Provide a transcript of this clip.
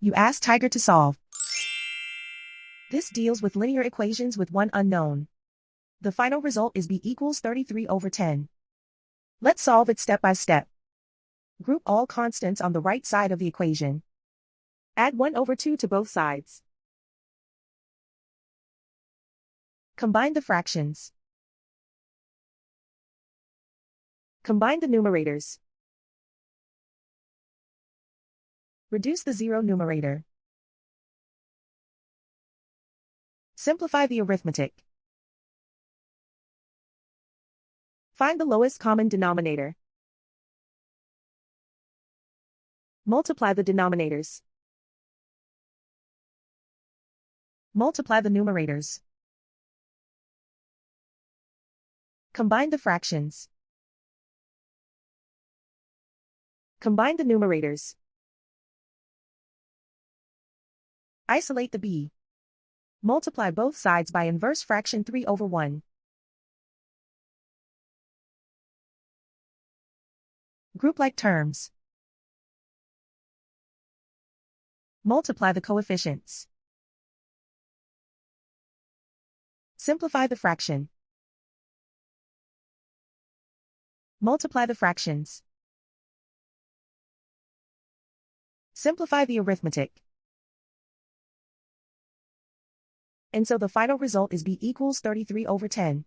You ask Tiger to solve. This deals with linear equations with one unknown. The final result is b equals 33/10. Let's solve it step by step. Group all constants on the right side of the equation. Add 1/2 to both sides. Combine the fractions. Combine the numerators. Reduce the zero numerator. Simplify the arithmetic. Find the lowest common denominator. Multiply the denominators. Multiply the numerators. Combine the fractions. Combine the numerators. Isolate the b. Multiply both sides by inverse fraction 3/1. Group like terms. Multiply the coefficients. Simplify the fraction. Multiply the fractions. Simplify the arithmetic. And so the final result is b equals 33/10.